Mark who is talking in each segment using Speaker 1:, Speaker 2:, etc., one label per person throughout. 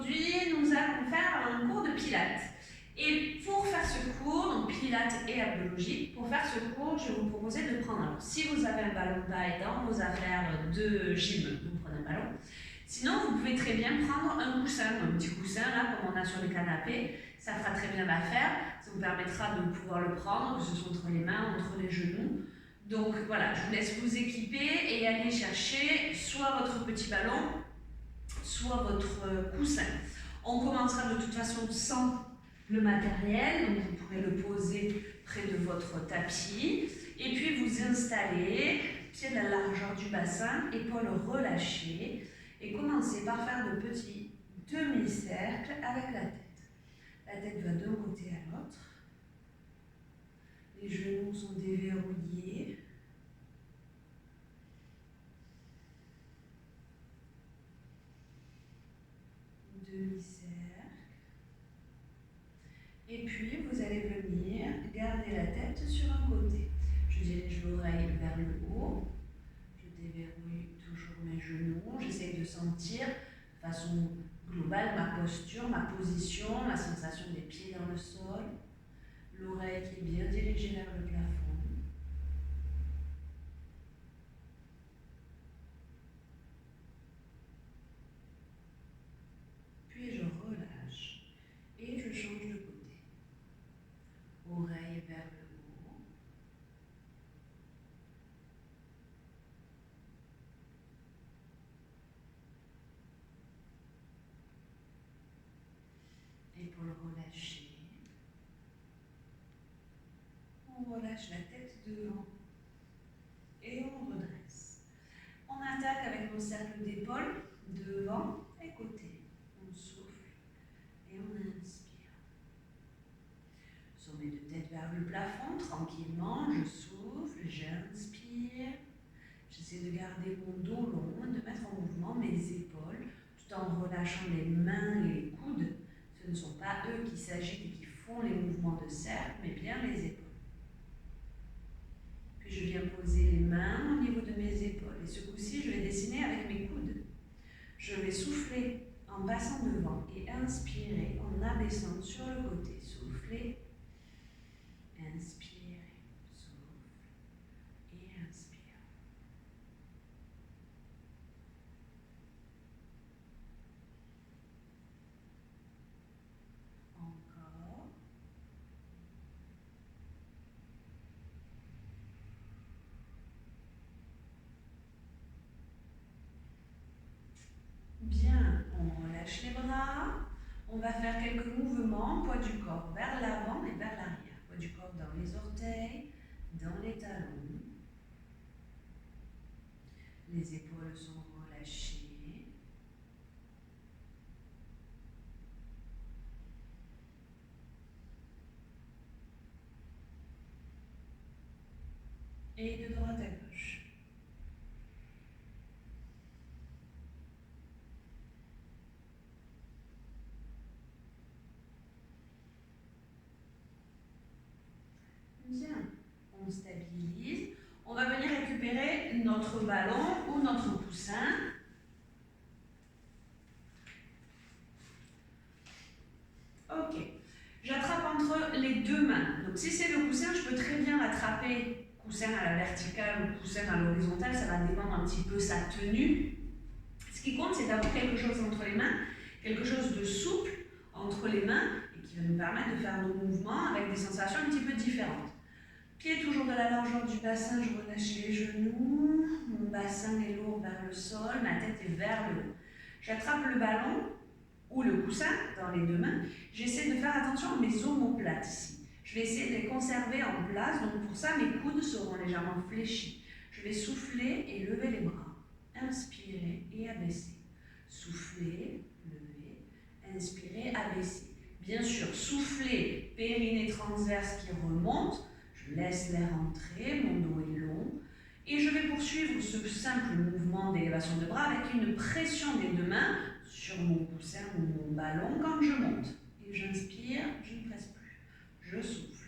Speaker 1: Aujourd'hui, nous allons faire un cours de pilates. Et pour faire ce cours, donc pilates et abdologie, pour faire ce cours, je vais vous proposer de prendre, alors si vous avez un ballon de taille dans vos affaires de gym, vous prenez un ballon. Sinon, vous pouvez très bien prendre un coussin, un petit coussin là, comme on a sur les canapés. Ça fera très bien l'affaire. Ça vous permettra de pouvoir le prendre, que ce soit entre les mains, entre les genoux. Donc voilà, je vous laisse vous équiper et aller chercher soit votre petit ballon, soit votre coussin. On commencera de toute façon sans le matériel, donc vous pourrez le poser près de votre tapis et puis vous installer, pied de la largeur du bassin, épaules relâchées et commencez par faire de petits demi-cercles avec la tête. La tête va d'un côté à l'autre, les genoux sont déverrouillés. Demi-cercle. Et puis, vous allez venir garder la tête sur un côté. Je dirige l'oreille vers le haut. Je déverrouille toujours mes genoux. J'essaie de sentir de façon globale ma posture, ma position, la sensation des pieds dans le sol. L'oreille qui est bien dirigée vers le plafond. Puis je relâche et je change de côté. Oreille vers le haut. Épaules relâchées. On relâche la tête devant et on redresse. On attaque avec nos cercles d'épaules devant et côté. On souffle et on inspire. Sommet de tête vers le plafond, tranquillement, je souffle, j'inspire. J'essaie de garder mon dos long, de mettre en mouvement mes épaules, tout en relâchant les mains et les coudes. Ce ne sont pas eux qui s'agitent et qui font les mouvements de cercle, mais bien les épaules. Puis je viens poser les mains au niveau de mes épaules. Et ce coup-ci, je vais dessiner avec mes coudes. Je vais souffler en passant devant et inspirer en abaissant sur le côté. Souffler, inspire, souffle et inspire. Encore. Bien, on relâche les bras. On va faire quelques mouvements, poids du corps vers l'avant et vers l'arrière. Poids du corps dans les orteils, dans les talons. Les épaules sont relâchées. Et de droite à gauche. Bien, on stabilise. On va venir récupérer notre ballon ou notre coussin. Ok, j'attrape entre les deux mains. Donc si c'est le coussin, je peux très bien l'attraper, coussin à la verticale ou coussin à l'horizontale, ça va dépendre un petit peu sa tenue. Ce qui compte, c'est d'avoir quelque chose entre les mains, quelque chose de souple entre les mains et qui va nous permettre de faire nos mouvements avec des sensations un petit peu différentes. Pied toujours de la largeur du bassin, je relâche les genoux, mon bassin est lourd vers le sol, ma tête est vers le haut. J'attrape le ballon ou le coussin dans les deux mains, j'essaie de faire attention à mes omoplates ici. Je vais essayer de les conserver en place, donc pour ça mes coudes seront légèrement fléchis. Je vais souffler et lever les bras, inspirer et abaisser. Souffler, lever, inspirer, abaisser. Bien sûr, souffler, périnée transverse qui remonte, je laisse l'air entrer, mon dos est long. Et je vais poursuivre ce simple mouvement d'élévation de bras avec une pression des deux mains sur mon coussin ou mon ballon quand je monte. Et j'inspire, je ne presse plus. Je souffle.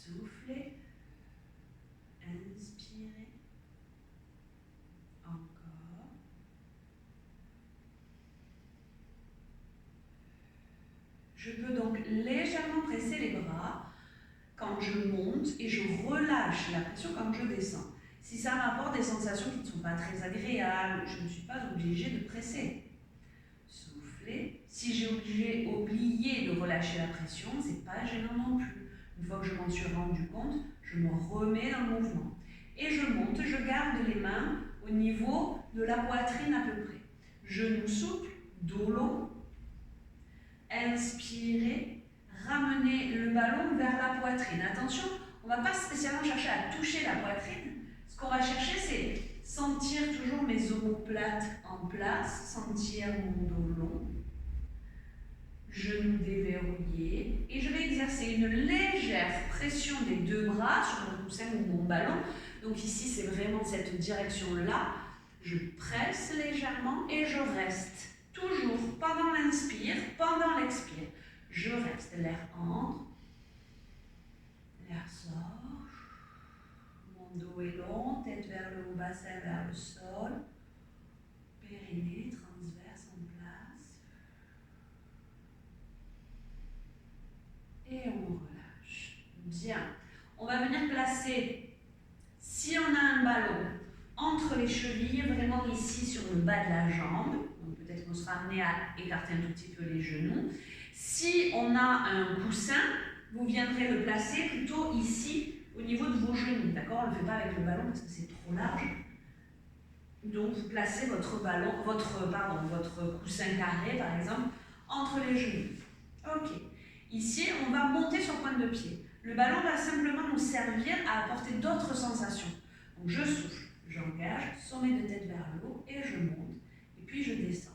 Speaker 1: soufflez. Inspirez. Encore. Je peux donc légèrement presser les bras quand je monte et je relâche la pression quand je descends. Si ça m'apporte des sensations qui ne sont pas très agréables, je ne suis pas obligée de presser. Soufflez. Si j'ai oublié de relâcher la pression, ce n'est pas gênant non plus. Une fois que je m'en suis rendu compte, je me remets dans le mouvement. Et je monte, je garde les mains au niveau de la poitrine à peu près. Genoux souples, dos long. Inspirez, ramenez le ballon vers la poitrine. Attention, on ne va pas spécialement chercher à toucher la poitrine. Ce qu'on va chercher, c'est sentir toujours mes omoplates en place, sentir mon dos long, genoux déverrouillés, et je vais exercer une légère pression des deux bras sur mon coussin ou mon ballon. Donc ici, c'est vraiment cette direction-là. Je presse légèrement et je reste. Toujours pendant l'inspire, pendant l'expire. Je reste, l'air entre, l'air sort. Mon dos est long, tête vers le haut, bassin vers le sol. Périnée, transverse en place. Et on relâche. Bien. On va venir placer, si on a un ballon, entre les chevilles, vraiment ici sur le bas de la jambe. Donc peut-être qu'on sera amené à écarter un tout petit peu les genoux. Si on a un coussin, vous viendrez le placer plutôt ici, au niveau de vos genoux. D'accord? On ne le fait pas avec le ballon parce que c'est trop large. Donc vous placez votre ballon, votre coussin carré par exemple, entre les genoux. Ok. Ici, on va monter sur pointe de pied. Le ballon va simplement nous servir à apporter d'autres sensations. Donc je souffle, j'engage, sommet de tête vers le haut et je monte. Et puis je descends.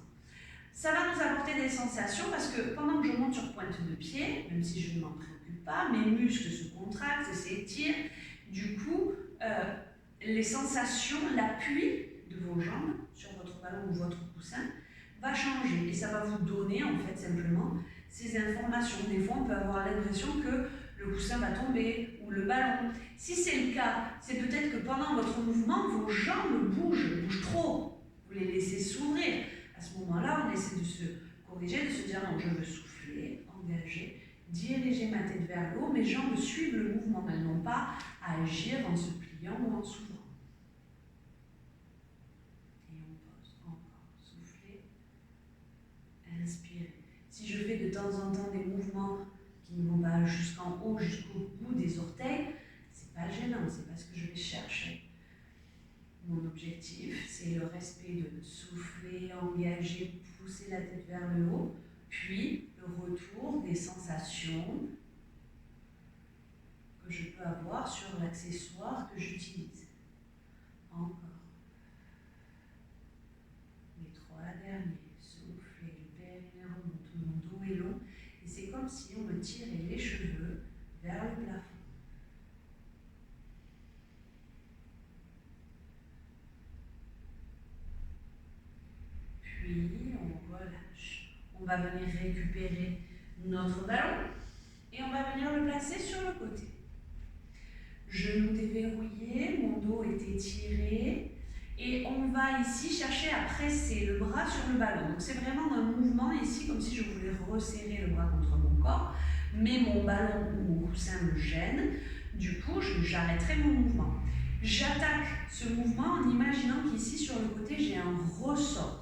Speaker 1: Ça va nous apporter des sensations parce que pendant que je monte sur pointe de pied, même si je ne m'en préoccupe pas, mes muscles se contractent, s'étirent. Du coup, les sensations, l'appui de vos jambes sur votre ballon ou votre coussin va changer. Et ça va vous donner en fait simplement ces informations. Des fois, on peut avoir l'impression que le coussin va tomber ou le ballon. Si c'est le cas, c'est peut-être que pendant votre mouvement, vos jambes bougent trop. Vous les laissez s'ouvrir. À ce moment-là, on essaie de se corriger, de se dire non, je veux souffler, engager, diriger ma tête vers le haut. Mes jambes suivent le mouvement, elles n'ont pas à agir en se pliant ou en s'ouvrant. Et on pose encore. Soufflez, inspirez. Si je fais de temps en temps des mouvements qui ne vont pas jusqu'en haut, jusqu'au bout des orteils, c'est pas gênant, c'est pas ce que je vais chercher. Mon objectif, c'est le respect de souffler, engager, pousser la tête vers le haut, puis le retour des sensations que je peux avoir sur l'accessoire que j'utilise. Encore. Les trois derniers. Soufflez, le périnée remonte, mon dos est long. Et c'est comme si on me tirait les cheveux vers le plafond. Puis on relâche. On va venir récupérer notre ballon et on va venir le placer sur le côté. Genoux déverrouillés, mon dos est étiré et on va ici chercher à presser le bras sur le ballon. Donc c'est vraiment un mouvement ici comme si je voulais resserrer le bras contre mon corps, mais mon ballon ou mon coussin me gêne. Du coup, j'arrêterai mon mouvement. J'attaque ce mouvement en imaginant qu'ici sur le côté j'ai un ressort.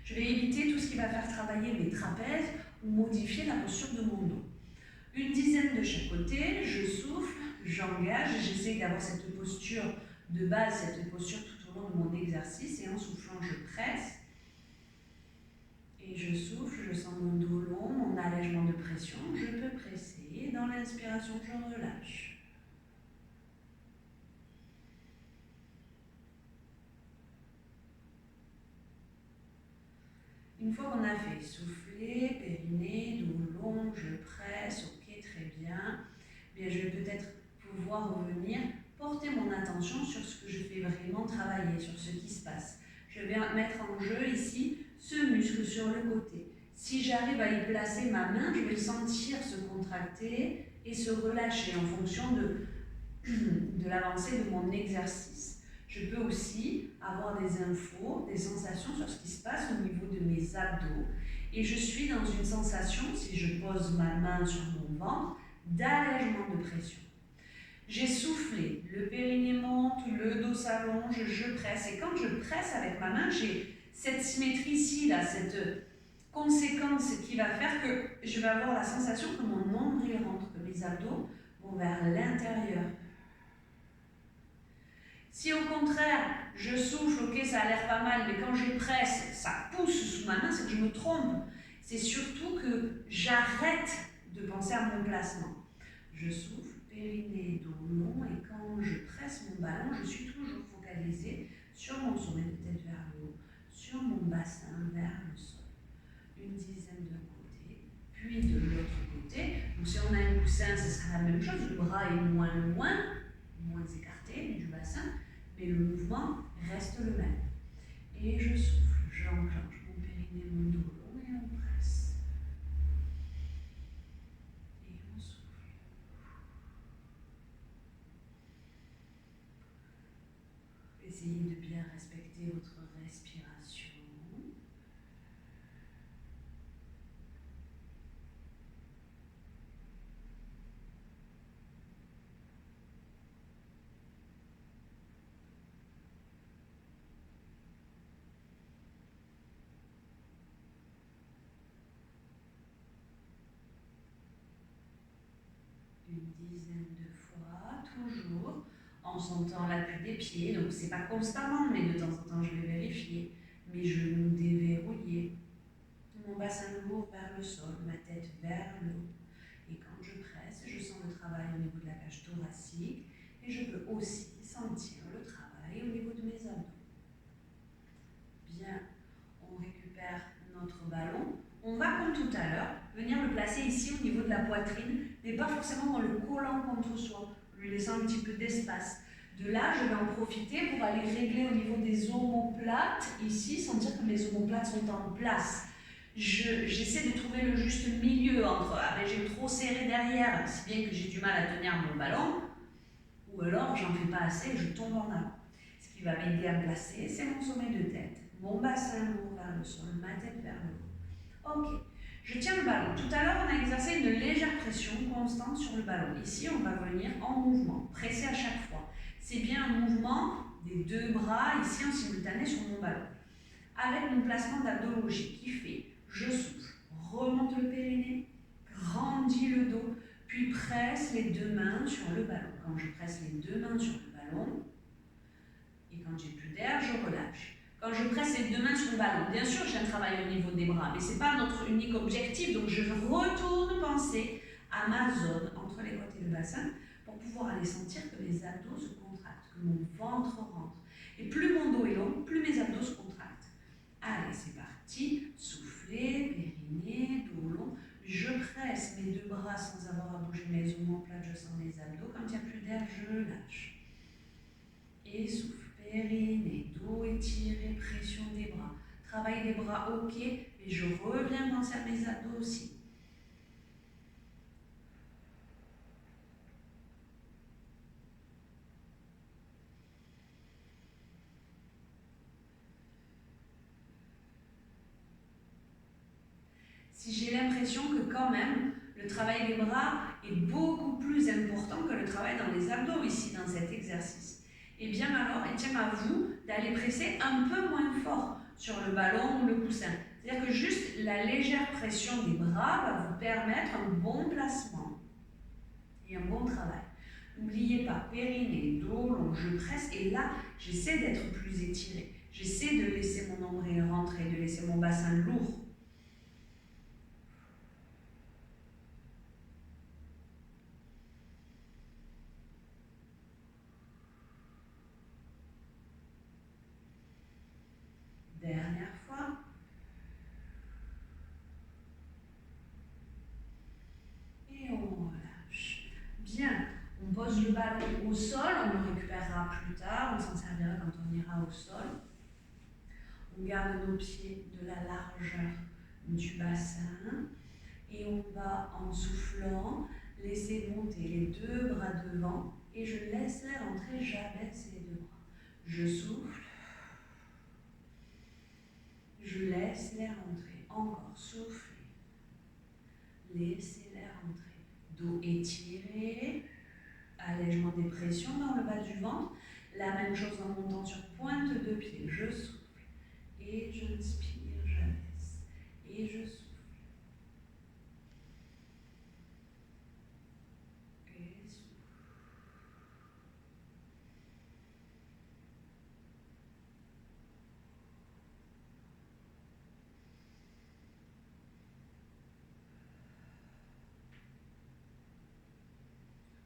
Speaker 1: Je vais éviter tout ce qui va faire travailler mes trapèzes ou modifier la posture de mon dos. Une dizaine de chaque côté, je souffle, j'engage, j'essaie d'avoir cette posture de base, cette posture tout au long de mon exercice et en soufflant, je presse. Et je souffle, je sens mon dos long, mon allègement de pression, je peux presser. Dans l'inspiration, je relâche. Une fois qu'on a fait souffler, périnée, dos long, je presse, ok, très bien. Bien, je vais peut-être pouvoir revenir, porter mon attention sur ce que je fais vraiment travailler, sur ce qui se passe. Je vais mettre en jeu ici ce muscle sur le côté. Si j'arrive à y placer ma main, je vais le sentir se contracter et se relâcher en fonction de de l'avancée de mon exercice. Je peux aussi avoir des infos, des sensations sur ce qui se passe au niveau de mes abdos. Et je suis dans une sensation, si je pose ma main sur mon ventre, d'allègement de pression. J'ai soufflé, le périnée monte, le dos s'allonge, je presse. Et quand je presse avec ma main, j'ai cette symétrie ici, là, cette conséquence qui va faire que je vais avoir la sensation que mon nombril rentre, que mes abdos vont vers l'intérieur. Si au contraire, je souffle, ok, ça a l'air pas mal, mais quand je presse, ça pousse sous ma main, c'est que je me trompe. C'est surtout que j'arrête de penser à mon placement. Je souffle, périnée, dos long, et quand je presse mon ballon, je suis toujours focalisée sur mon sommet de tête vers le haut, sur mon bassin vers le sol. Une dizaine de côté, puis de l'autre côté. Donc si on a un coussin, ce sera la même chose, le bras est moins écarté du bassin, mais le mouvement reste le même. Et je souffle, j'enclenche mon périnée, mon dos long et on presse. Et on souffle. Essayez de bien respecter votre respiration. Une dizaine de fois, toujours en sentant l'appui des pieds. Donc c'est pas constamment, mais de temps en temps je vais vérifier. Mes genoux déverrouillés, mon bassin lourd vers le sol, ma tête vers le haut. Et quand je presse, je sens le travail au niveau de la cage thoracique et je peux aussi sentir le travail au niveau de mes abdos. Bien, on récupère notre ballon. On va, comme tout à l'heure, venir le placer ici au niveau de la poitrine, mais pas forcément en le collant contre soi, lui laissant un petit peu d'espace. De là, je vais en profiter pour aller régler au niveau des omoplates, ici, sentir que mes omoplates sont en place. J'essaie de trouver le juste milieu entre j'ai trop serré derrière, si bien que j'ai du mal à tenir mon ballon, ou alors j'en fais pas assez et je tombe en avant. Ce qui va m'aider à me placer, c'est mon sommet de tête, mon bassin lourd vers le sol, ma tête vers le haut. Ok, je tiens le ballon. Tout à l'heure, on a exercé une légère pression constante sur le ballon. Ici, on va venir en mouvement, presser à chaque fois. C'est bien un mouvement des deux bras, ici en simultané sur mon ballon. Avec mon placement d'abdologie qui fait, je souffle, remonte le périnée, grandis le dos, puis presse les deux mains sur le ballon. Quand je presse les deux mains sur le ballon, et quand j'ai plus d'air, je relâche. Quand je presse les deux mains sur le ballon, bien sûr j'ai un travail au niveau des bras, mais ce n'est pas notre unique objectif, donc je retourne penser à ma zone entre les côtes et le bassin pour pouvoir aller sentir que mes abdos se contractent, que mon ventre rentre. Et plus mon dos est long, plus mes abdos se contractent. Allez, c'est parti, soufflez, périnée, dos long. Je presse mes deux bras sans avoir à bouger mes omoplates, je sens mes abdos. Quand il n'y a plus d'air, je lâche. Et souffle, périnée, dos étiré, pression des bras. Travail des bras, ok, et je reviens penser à mes abdos aussi. Si j'ai l'impression que quand même, le travail des bras est beaucoup plus important que le travail dans les abdos ici, dans cet exercice, et bien alors, il tient à vous d'aller presser un peu moins fort sur le ballon ou le coussin. C'est-à-dire que juste la légère pression des bras va vous permettre un bon placement et un bon travail. N'oubliez pas, périnée, dos long, je presse et là, j'essaie d'être plus étiré. J'essaie de laisser mon nombril rentrer, de laisser mon bassin lourd. Dernière fois. Et on relâche. Bien, on pose le ballon au sol, on le récupérera plus tard, on s'en servira quand on ira au sol. On garde nos pieds de la largeur du bassin et on va, en soufflant, laisser monter les deux bras devant Et je laisse l'air entrer, j'abaisse les deux bras. Je souffle. Je laisse l'air entrer. Encore, soufflez. Laissez l'air entrer. Dos étiré. Allègement des pressions dans le bas du ventre. La même chose en montant sur pointe de pied. Je souffle. Et j'inspire, j'abaisse. Et je souffle. Et souffle.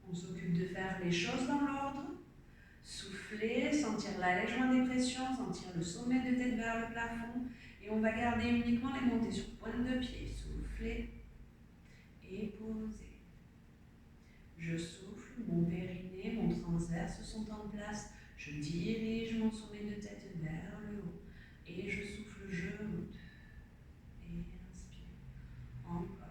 Speaker 1: On s'occupe de faire les choses dans l'ordre. Souffler, sentir l'allègement des pressions, sentir le sommet de tête vers le plafond. Et on va garder uniquement les montées sur pointe de pied. Souffler et poser. Je souffle, mon périnée, mon transverse sont en place. Je dirige mon sommet de tête vers le haut. Et je souffle, je monte. Et inspire. Encore.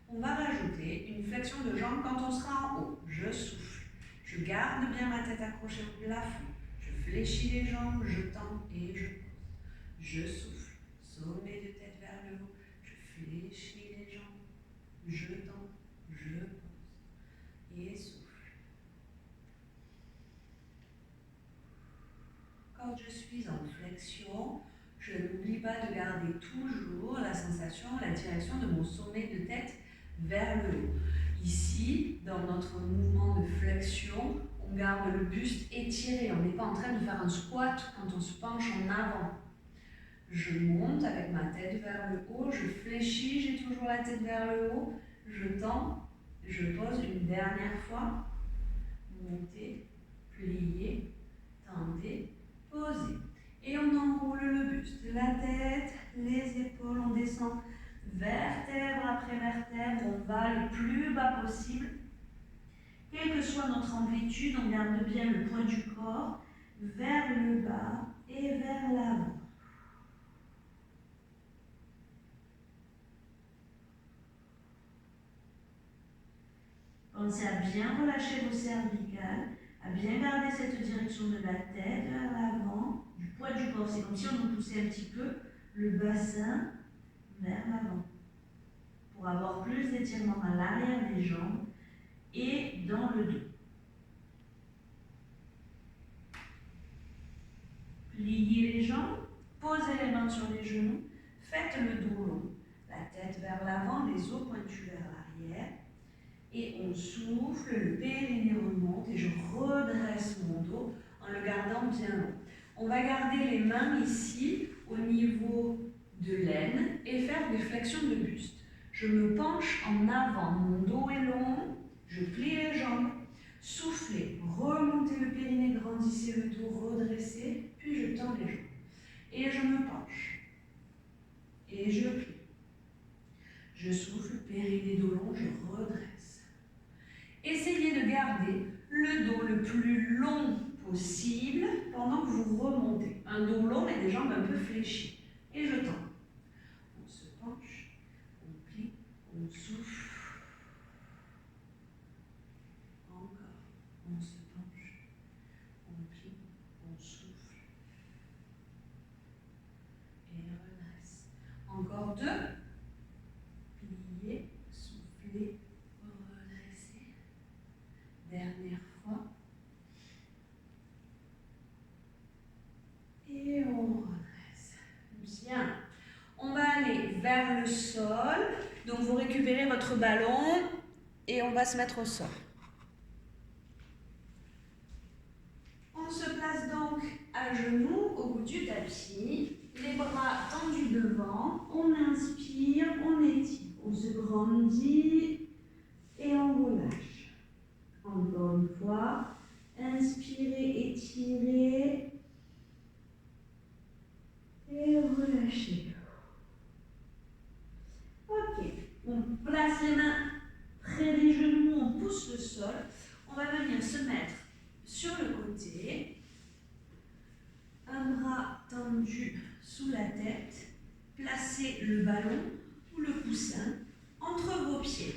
Speaker 1: On va rajouter une flexion de jambe quand on sera en haut. Je souffle. Je garde bien ma tête accrochée au plafond. Je fléchis les jambes, je tends et je pose. Je souffle. Sommet de tête vers le haut. Je fléchis les jambes. Je tends. Je pose. Et souffle. Quand je suis en flexion, je n'oublie pas de garder toujours la sensation, la direction de mon sommet de tête vers le haut. Ici, dans notre mouvement de flexion, on garde le buste étiré. On n'est pas en train de faire un squat quand on se penche en avant. Je monte avec ma tête vers le haut, je fléchis, j'ai toujours la tête vers le haut, je tends, je pose une dernière fois. Montez, pliez, tendez, posez. Et on enroule le buste, la tête, les épaules, on descend vertèbre après vertèbre, on va le plus bas possible. Quelle que soit notre amplitude, on garde bien le poids du corps vers le bas et vers l'avant. Pensez à bien relâcher vos cervicales, à bien garder cette direction de la tête vers l'avant, du poids du corps. C'est comme si on poussait un petit peu le bassin vers l'avant pour avoir plus d'étirement à l'arrière des jambes et dans le dos. Pliez les jambes, posez les mains sur les genoux, faites le dos long, la tête vers l'avant, les os pointus vers l'arrière. Et on souffle, le périnée remonte et je redresse mon dos en le gardant bien long. On va garder les mains ici au niveau de l'aine et faire des flexions de buste. Je me penche en avant, mon dos est long, je plie les jambes, soufflez, remontez le périnée, grandissez le dos, redressez, puis je tends les jambes. Et je me penche. Et je plie. Je souffle, périnée, dos long, je redresse. Essayez de garder le dos le plus long possible pendant que vous remontez. Un dos long et des jambes un peu fléchies. Et je tends. On se penche, on plie, on souffle. Encore. On se penche, on plie, on souffle. Et redresse. Encore deux. Plier, souffler, redresser. Dernière fois. Et on redresse. Bien. On va aller vers le sol. Donc vous récupérez votre ballon et on va se mettre au sol. On se place donc à genoux au bout du tapis. Les bras tendus devant. On inspire, on étire. On se grandit et on relâche. Encore une fois. Inspirez, étirez. Et relâchez. Ok, on place les mains près des genoux, on pousse le sol. On va venir se mettre sur le côté, un bras tendu sous la tête, placer le ballon ou le coussin entre vos pieds.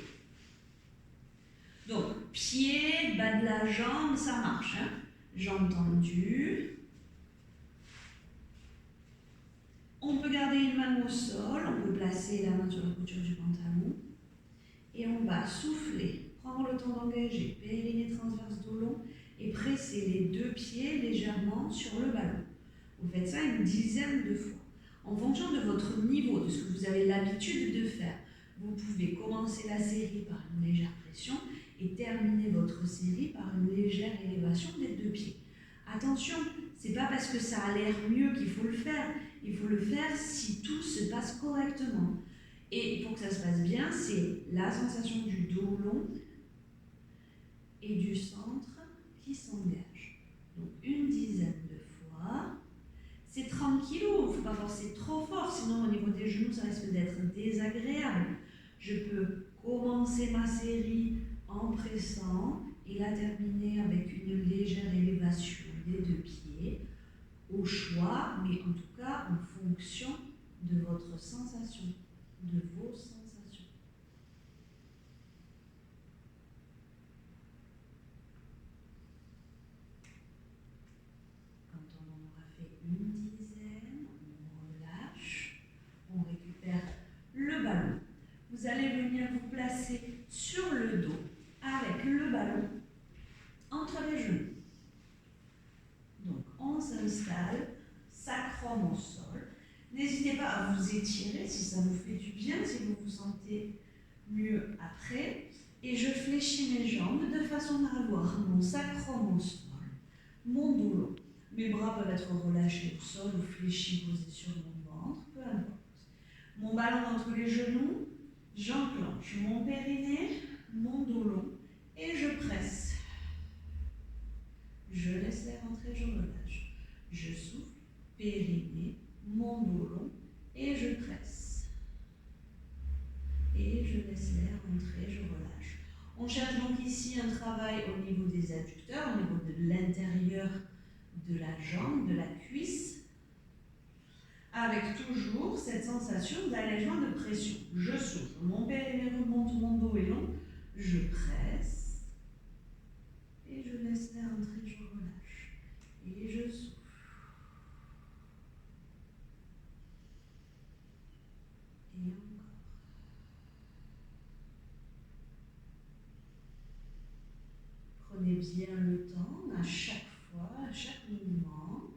Speaker 1: Donc, pied, bas de la jambe, ça marche. Hein? Jambe tendue. On peut garder une main au sol, on peut placer la main sur la couture du pantalon. Et on va souffler, prendre le temps d'engager, périnée transverse dos long et presser les deux pieds légèrement sur le ballon. Vous faites ça une dizaine de fois. En fonction de votre niveau, de ce que vous avez l'habitude de faire, vous pouvez commencer la série par une légère pression et terminer votre série par une légère élévation des deux pieds. Attention, c'est pas parce que ça a l'air mieux qu'il faut le faire. Il faut le faire si tout se passe correctement. Et pour que ça se passe bien, c'est la sensation du dos long et du centre qui s'engage. Donc une dizaine de fois. C'est tranquille, il ne faut pas forcer trop fort, sinon au niveau des genoux, ça risque d'être désagréable. Je peux commencer ma série en pressant et la terminer avec une légère élévation des deux pieds, au choix, mais en tout cas en fonction de votre sensation, de vos sensations. Quand on en aura fait une dizaine, on relâche, on récupère le ballon. Vous allez venir vous placer sur le dos avec le ballon entre les genoux. Donc on s'installe, sacrum au sol. N'hésitez pas à vous étirer si ça vous fait du bien, si vous vous sentez mieux après. Et je fléchis mes jambes de façon à avoir mon sacrum au sol, mon dos long. Mes bras peuvent être relâchés au sol ou fléchis posés sur mon ventre, peu importe. Mon ballon entre les genoux, j'enclenche mon périnée, mon dos long et je presse. Je laisse l'air entrer, je relâche. Je souffle, périnée, mon dos long et je presse. Et je laisse l'air entrer, je relâche. On cherche donc ici un travail au niveau des adducteurs, au niveau de l'intérieur de la jambe, de la cuisse, avec toujours cette sensation d'allègement de pression. Je souffle, mon périnée remonte, mon dos est long, je presse et je laisse l'air entrer, je relâche. Et je souffle. Et encore. Prenez bien le temps à chaque fois, à chaque mouvement,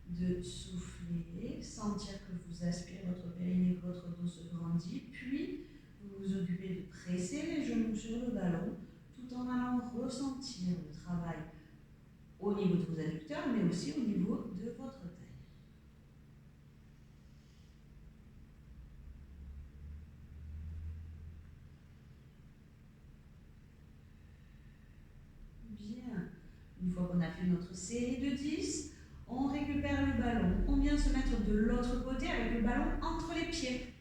Speaker 1: de souffler, sentir que vous aspirez votre périnée, que votre dos se grandit, puis vous vous occupez de presser les genoux sur le ballon, tout en allant ressentir le travail au niveau de vos adducteurs, mais aussi au niveau de votre taille. Bien. Une fois qu'on a fait notre série de 10, on récupère le ballon. On vient se mettre de l'autre côté avec le ballon entre les pieds.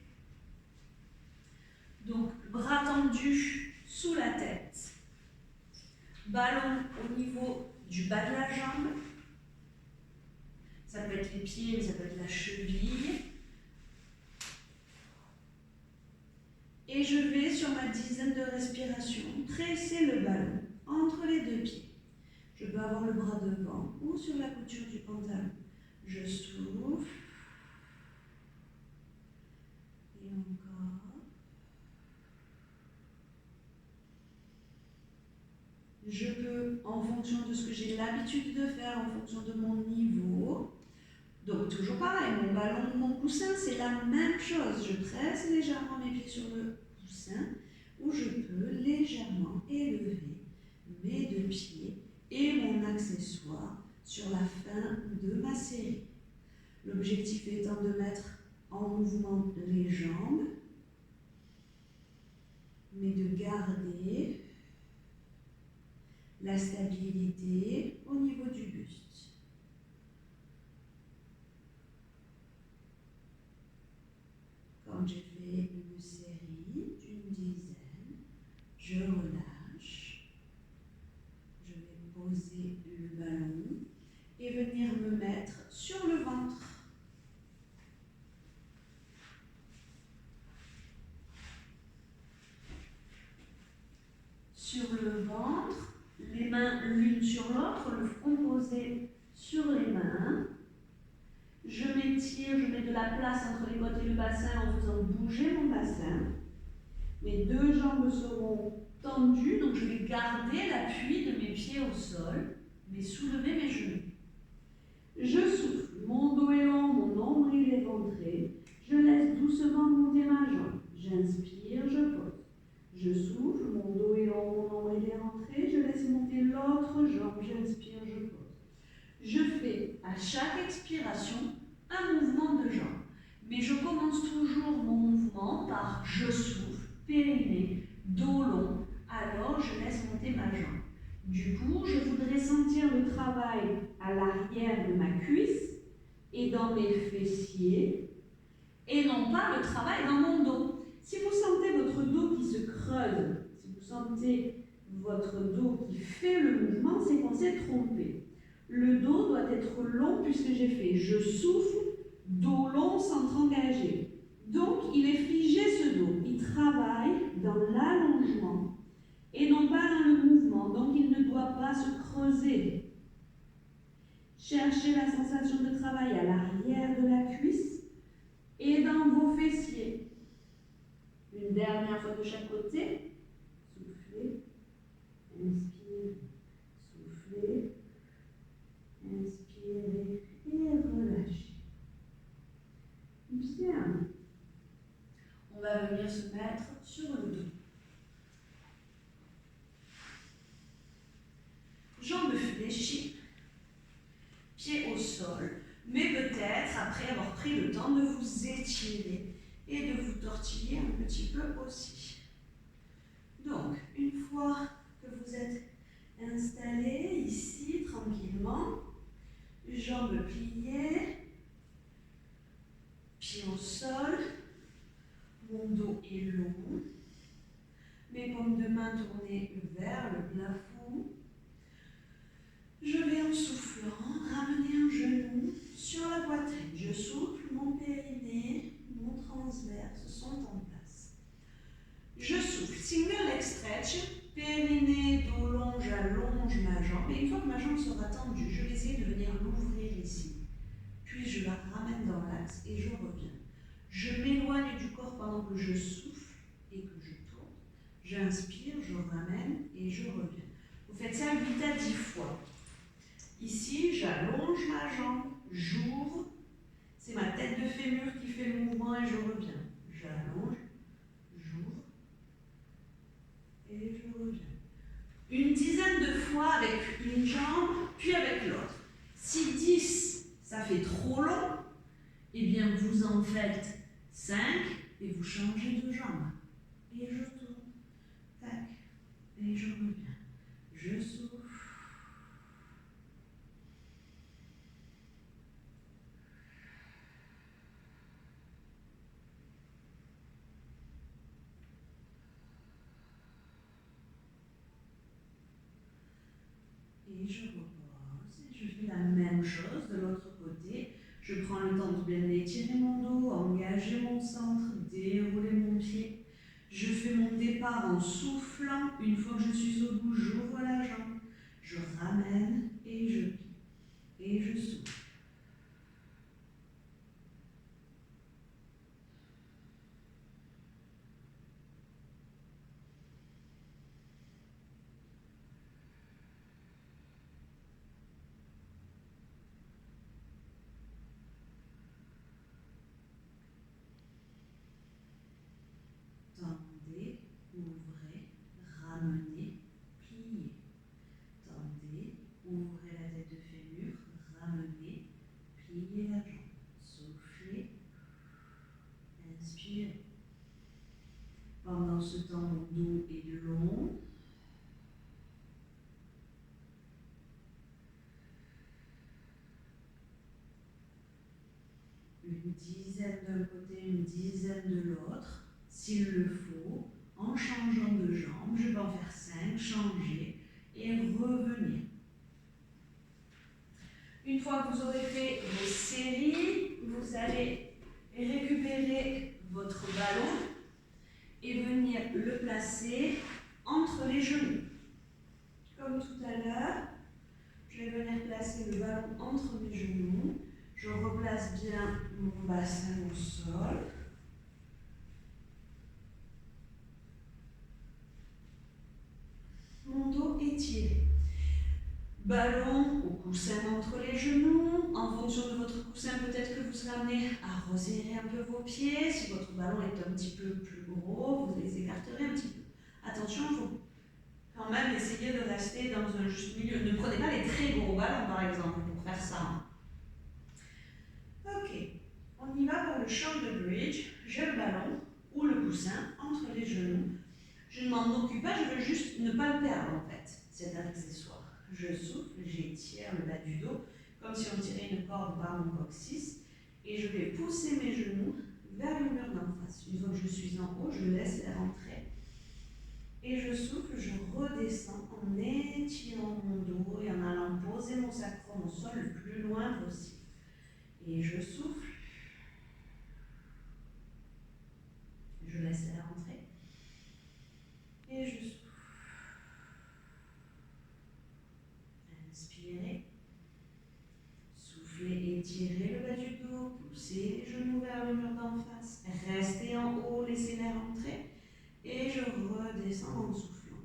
Speaker 1: Donc, bras tendus sous la tête. Ballon au niveau du bas de la jambe. Ça peut être les pieds, mais ça peut être la cheville. Et je vais, sur ma dizaine de respirations, presser le ballon entre les deux pieds. Je peux avoir le bras devant ou sur la couture du pantalon. Je souffle. Et encore. Je peux, en fonction de ce que j'ai l'habitude de faire, en fonction de mon niveau. Donc toujours pareil, mon ballon ou mon coussin, c'est la même chose. Je presse légèrement mes pieds sur le coussin ou je peux légèrement élever mes deux pieds et mon accessoire sur la fin de ma série. L'objectif étant de mettre en mouvement les jambes, mais de garder la stabilité au niveau du buste. Quand j'ai fait une série d'une dizaine, je relâche sur le ventre, les mains l'une sur l'autre, le front posé sur les mains. Je m'étire, je mets de la place entre les côtes et le bassin en faisant bouger mon bassin. Mes deux jambes seront tendues, donc je vais garder l'appui de mes pieds au sol, mais soulever mes genoux. Je souffle, mon dos est long, mon nombril est ventré. Je laisse doucement monter ma jambe. J'inspire, je pose. Je souffle, mon dos est long, mon nombril est rentré. Je laisse monter l'autre jambe. J'inspire, je pose. Je fais à chaque expiration un mouvement de jambe. Mais je commence toujours mon mouvement par je souffle, périnée, dos long. Alors je laisse monter ma jambe. Du coup, je voudrais sentir le travail à l'arrière de ma cuisse et dans mes fessiers, et non pas le travail dans mon dos. Si vous sentez votre dos qui se creuse, si vous sentez votre dos qui fait le mouvement, c'est qu'on s'est trompé. Le dos doit être long puisque j'ai fait je souffle, dos long, centre engagé. Donc, il est figé ce dos. Il travaille dans l'allongement et non pas dans le mouvement. Donc, il ne doit pas se creuser. Cherchez la sensation de travail à l'arrière de la cuisse et dans vos fessiers. Une dernière fois de chaque côté. Soufflez, inspirez, soufflez, inspirez et relâchez. Bien. On va venir se mettre sur le dos. Jambes fléchies, pieds au sol, mais peut-être après avoir pris le temps de vous étirer et de vous tortiller un petit peu aussi. Donc, une fois que vous êtes installé ici tranquillement, jambes pliées, pieds au sol, mon dos est long, mes paumes de main tournées vers le plafond. Je vais en soufflant ramener un genou sur la poitrine. Je souffle, mon périnée, mon transverse sont en place. Je souffle, single leg stretch, périnée, dos long, j'allonge ma jambe. Et une fois que ma jambe sera tendue, je vais essayer de venir l'ouvrir ici. Puis je la ramène dans l'axe et je reviens. Je m'éloigne du corps pendant que je souffle et que je tourne. J'inspire, je ramène et je reviens. Vous faites ça 8 à 10 fois. Ici, j'allonge ma jambe, j'ouvre. C'est ma tête de fémur qui fait le mouvement et je reviens. J'allonge, j'ouvre et je reviens. Une dizaine de fois avec une jambe, puis avec l'autre. Si 10, ça fait trop long, eh bien vous en faites 5 et vous changez de jambe. Et je tourne, tac, et je reviens. Je souffle. Et je repose. Et je fais la même chose de l'autre côté. Je prends le temps de bien étirer mon dos, engager mon centre, dérouler mon pied. Je fais mon départ en soufflant. Une fois que je suis au bout, j'ouvre la jambe. Je ramène et je plie. Et je souffle. Tendez, ouvrez, ramenez, pliez. Tendez, ouvrez la tête de fémur, ramenez, pliez la jambe. Soufflez, inspirez. Pendant ce temps, mon dos est long. Une dizaine d'un côté, une dizaine de l'autre. S'il le faut, en changeant de jambe, je vais en faire 5, changer et revenir. Une fois que vous aurez fait vos séries, vous allez récupérer votre ballon et venir le placer entre entre les genoux. Comme tout à l'heure, je vais venir placer le ballon entre mes genoux. Je replace bien mon bassin au sol. Mon dos étiré. Ballon au coussin entre les genoux. En fonction de votre coussin, peut-être que vous serez amené à resserrer un peu vos pieds. Si votre ballon est un petit peu plus gros, vous les écarterez un petit peu. Attention, il faut quand même essayer de rester dans un juste milieu. Ne prenez pas les très gros ballons, par exemple, pour faire ça. Ok, on y va pour le shoulder bridge. J'ai le ballon ou le coussin entre les genoux. Je ne m'en occupe pas, je veux juste ne pas le perdre en fait, cet accessoire. Je souffle, j'étire le bas du dos, comme si on tirait une corde par mon coccyx, et je vais pousser mes genoux vers le mur d'en face. Une fois que je suis en haut, je laisse les rentrer. Et je souffle, je redescends en étirant mon dos et en allant poser mon sacrum au sol le plus loin possible. Et je souffle, je laisse les rentrer. Et je souffle. Inspirez. Soufflez, étirez le bas du dos, poussez les genoux vers le mur d'en face. Restez en haut, laissez-les rentrer. Et je redescends en soufflant.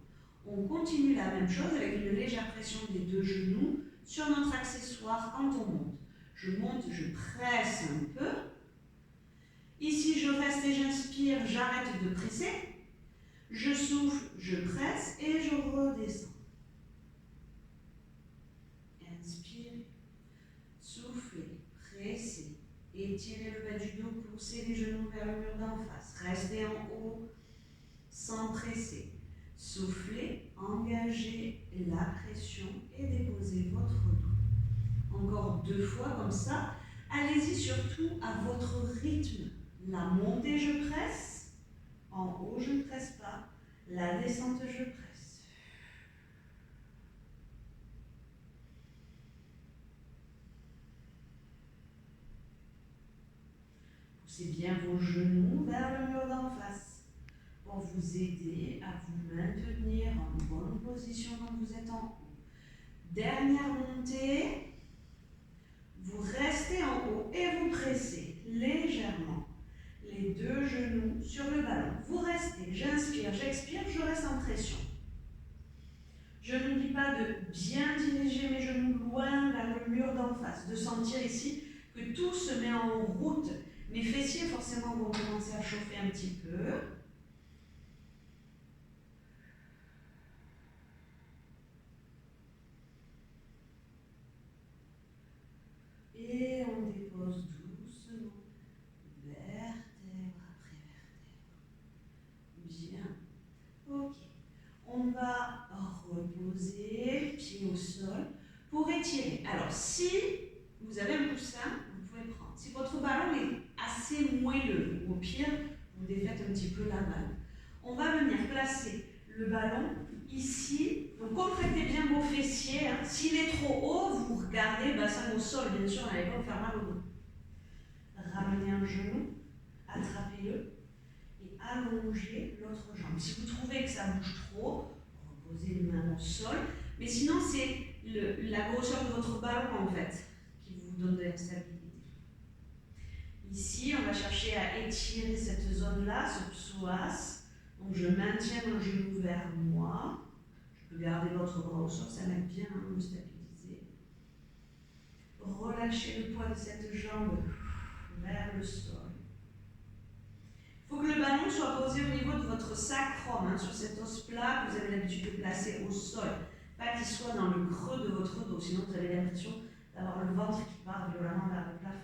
Speaker 1: On continue la même chose avec une légère pression des deux genoux sur notre accessoire quand on monte. Je monte, je presse un peu. Ici, je reste et j'inspire, j'arrête de presser. Je souffle, je presse et je redescends. Inspirez, soufflez, pressez, étirez le bas du dos, poussez les genoux vers le mur d'en face. Restez en haut sans presser. Soufflez, engagez la pression et déposez votre dos. Encore 2 fois comme ça. Allez-y surtout à votre rythme. La montée, je presse. En haut, je ne presse pas. La descente, je presse. Poussez bien vos genoux vers le mur d'en face pour vous aider à vous maintenir en bonne position quand vous êtes en haut. Dernière montée. Vous restez en haut et vous pressez légèrement les deux genoux sur le ballon. Vous restez, j'inspire, j'expire, je reste en pression. Je n'oublie pas de bien diriger mes genoux loin vers le mur d'en face, de sentir ici que tout se met en route. Mes fessiers forcément vont commencer à chauffer un petit peu. Et on dépose doucement, vertèbre après vertèbre. Bien. Ok. On va reposer, pied au sol, pour étirer. Alors, si vous avez un coussin, vous pouvez prendre. Si votre ballon est assez moelleux, au pire, vous défaites un petit peu la balle. On va venir placer le ballon ici. Donc, contractez bien vos fessiers. Hein. S'il est trop haut, vous regardez le bassin au sol. Bien sûr, n'allez pas vous faire mal au dos. Ramenez un genou, attrapez-le et allongez l'autre jambe. Si vous trouvez que ça bouge trop, reposez les mains au sol. Mais sinon, c'est la grosseur de votre ballon en fait qui vous donne de la stabilité. Ici, on va chercher à étirer cette zone-là, ce psoas. Donc, je maintiens mon genou vers moi. Je peux garder votre bras au sol, ça m'aide bien à me stabiliser. Relâchez le poids de cette jambe vers le sol. Il faut que le ballon soit posé au niveau de votre sacrum, hein, sur cet os plat que vous avez l'habitude de placer au sol. Pas qu'il soit dans le creux de votre dos, sinon vous avez l'impression d'avoir le ventre qui part violemment vers le plafond.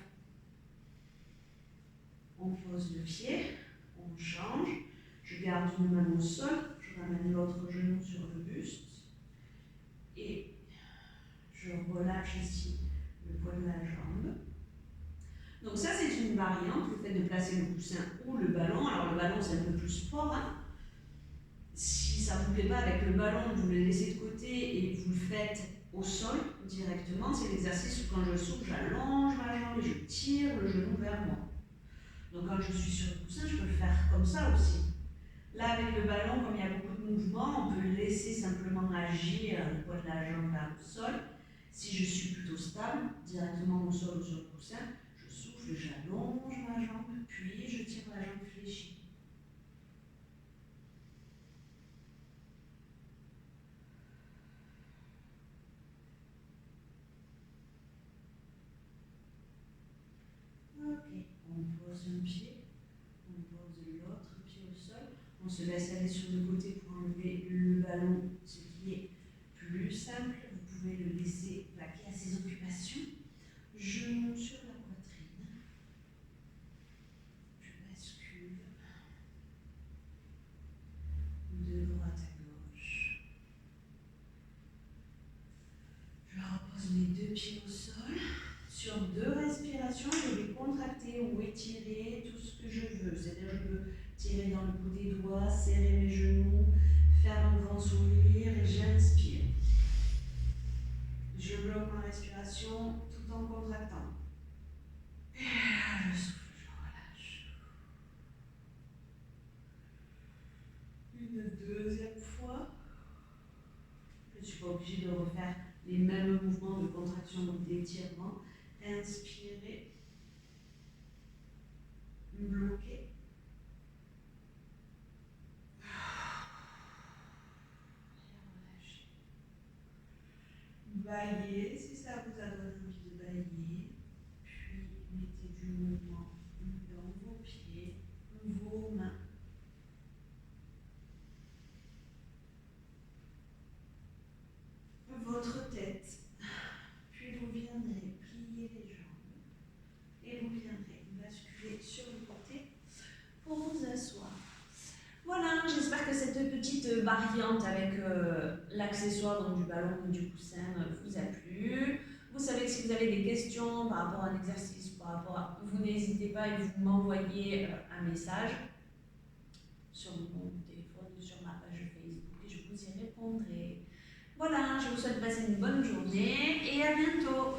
Speaker 1: On pose le pied, on change. Je garde une main au sol, je ramène l'autre genou sur le buste. Et je relâche ici le poids de la jambe. Donc ça, c'est une variante, le fait de placer le coussin ou le ballon. Alors le ballon, c'est un peu plus sport. Hein. Si ça ne vous plaît pas avec le ballon, vous le laissez de côté et vous le faites au sol directement. C'est l'exercice où quand je souffle, j'allonge ma jambe et je tire le genou vers moi. Donc quand je suis sur le coussin, je peux le faire comme ça aussi. Là, avec le ballon, comme il y a beaucoup de mouvements, on peut le laisser simplement agir le poids de la jambe vers le sol. Si je suis plutôt stable, directement au sol ou sur le coussin, je souffle, j'allonge ma jambe, puis je tire la jambe fléchie. Ok, on pose un pied, on pose l'autre pied au sol. On se laisse aller sur le côté pour enlever le ballon, ce qui est plus simple. Vous pouvez le laisser vaquer à ses occupations. Genou sur la poitrine. Je bascule de droite à gauche. Je repose mes deux pieds au sol. Sur deux respirations, je vais contracter ou étirer tout ce que je veux. C'est-à-dire, je veux tirer dans le bout des doigts, serrer mes genoux, faire un grand sourire et j'inspire. Je bloque ma respiration tout en contractant. Et je souffle, je relâche. Une deuxième fois. Je ne suis pas obligée de refaire les mêmes mouvements de contraction ou d'étirement. Inspirez. Bloquez. Baillez si ça vous a donné envie de bailler. Puis mettez du mouvement dans vos pieds, vos mains. Votre tête. Puis vous viendrez plier les jambes. Et vous viendrez basculer sur le côté pour vous asseoir. Voilà, j'espère que cette petite variante avec l'accessoire donc du ballon ou du coussin vous a plu. Vous savez que si vous avez des questions par rapport à un exercice, par rapport à... Vous n'hésitez pas et vous m'envoyez un message sur mon téléphone, sur ma page Facebook et je vous y répondrai. Voilà, je vous souhaite de passer une bonne journée et à bientôt.